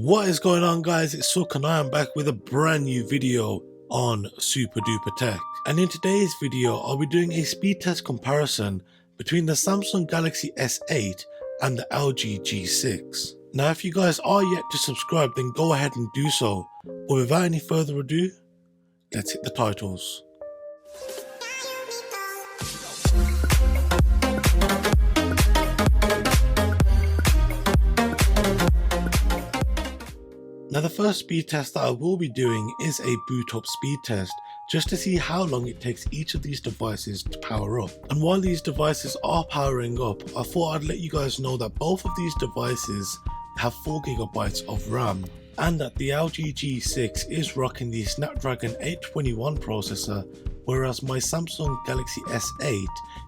What is going on, guys? It's Suk and I am back with a brand new video on Super Duper Tech. And in today's video I'll be doing a speed test comparison between the Samsung Galaxy S8 and the LG G6. Now if you guys are yet to subscribe, then go ahead and do so. But without any further ado, let's hit the titles. Now the first speed test that I will be doing is a boot up speed test, just to see how long it takes each of these devices to power up. And while these devices are powering up, I thought I'd let you guys know that both of these devices have 4GB of RAM, and that the LG G6 is rocking the Snapdragon 821 processor, whereas my Samsung Galaxy S8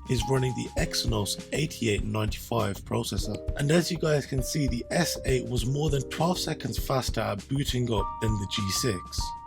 is running the Exynos 8895 processor. And as you guys can see, the S8 was more than 12 seconds faster at booting up than the G6.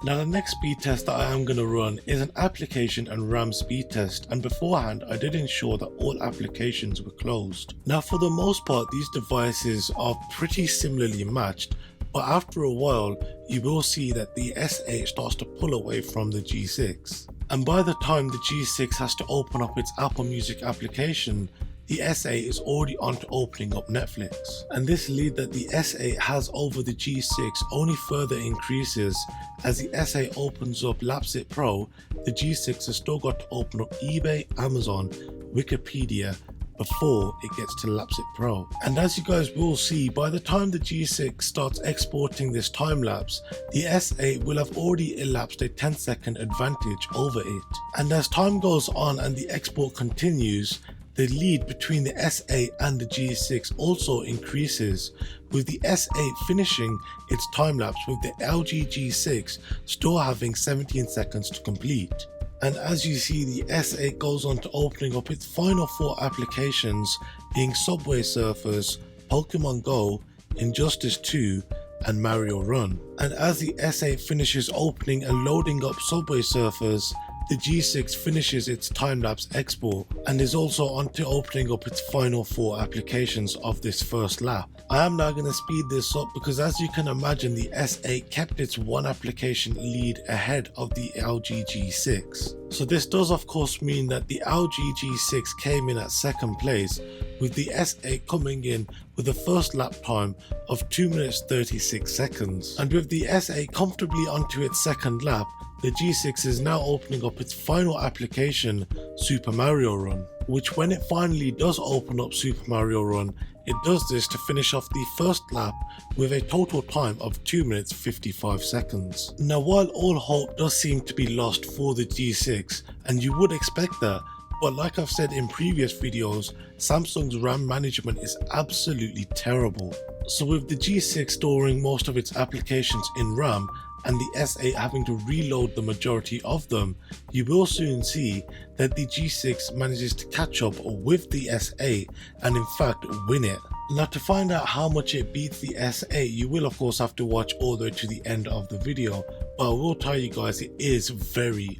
Now the next speed test that I am going to run is an application and RAM speed test, and beforehand I did ensure that all applications were closed. Now for the most part these devices are pretty similarly matched, but after a while you will see that the S8 starts to pull away from the G6. And by the time the G6 has to open up its Apple Music application, the S8 is already on to opening up Netflix. And this lead that the S8 has over the G6 only further increases. As the S8 opens up Lapsit Pro, the G6 has still got to open up eBay, Amazon, Wikipedia before it gets to Lapsit Pro. And as you guys will see, by the time the G6 starts exporting this time lapse, the S8 will have already elapsed a 10-second advantage over it. And as time goes on and the export continues, the lead between the S8 and the G6 also increases, with the S8 finishing its time lapse with the LG G6 still having 17 seconds to complete. And as you see, the S8 goes on to opening up its final 4 applications, being Subway Surfers, Pokemon Go, Injustice 2 and Mario Run. And as the S8 finishes opening and loading up Subway Surfers, the G6 finishes its time-lapse export and is also on to opening up its final 4 applications of this first lap. I am now going to speed this up because, as you can imagine, the S8 kept its 1 application lead ahead of the LG G6. So this does of course mean that the LG G6 came in at second place, with the S8 coming in with a first lap time of 2 minutes 36 seconds. And with the S8 comfortably onto its second lap, the G6 is now opening up its final application, Super Mario Run, which when it finally does open up Super Mario Run, it does this to finish off the first lap with a total time of 2 minutes 55 seconds. Now while all hope does seem to be lost for the G6, and you would expect that, but like I've said in previous videos, Samsung's RAM management is absolutely terrible. So with the G6 storing most of its applications in RAM, and the S8 having to reload the majority of them, you will soon see that the G6 manages to catch up with the S8 and in fact win it. Now to find out how much it beats the S8, you will of course have to watch all the way to the end of the video, but I will tell you guys it is very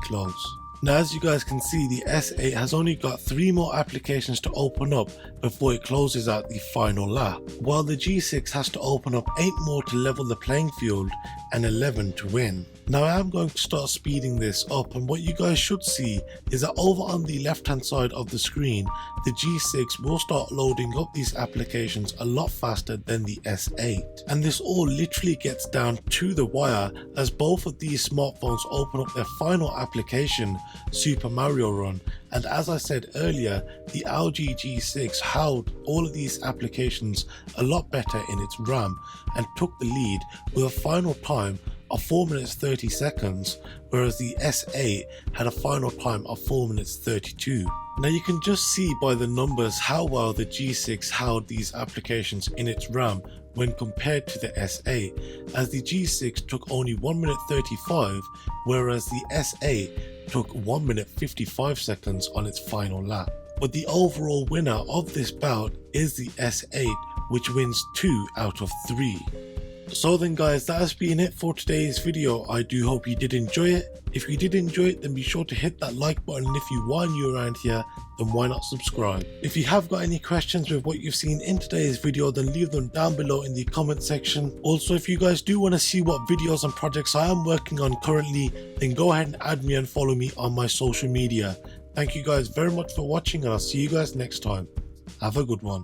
close. Now as you guys can see, the S8 has only got 3 more applications to open up before it closes out the final lap, while the G6 has to open up 8 more to level the playing field and 11 to win. Now I am going to start speeding this up, and what you guys should see is that over on the left hand side of the screen, the G6 will start loading up these applications a lot faster than the S8. And this all literally gets down to the wire, as both of these smartphones open up their final application, Super Mario Run, and as I said earlier, the LG G6 held all of these applications a lot better in its RAM and took the lead with a final time of 4 minutes 30 seconds, whereas the S8 had a final time of 4 minutes 32. Now you can just see by the numbers how well the G6 held these applications in its RAM when compared to the S8, as the G6 took only 1 minute 35, whereas the S8 took 1 minute 55 seconds on its final lap. But the overall winner of this bout is the S8, which wins 2 out of 3. So then guys, that has been it for today's video. I do hope you did enjoy it. If you did enjoy it, then be sure to hit that like button, and if you are new around here, then why not subscribe? If you have got any questions with what you've seen in today's video, then leave them down below in the comment section. Also, if you guys do want to see what videos and projects I am working on currently, then go ahead and add me and follow me on my social media. Thank you guys very much for watching, and I'll see you guys next time. Have a good one.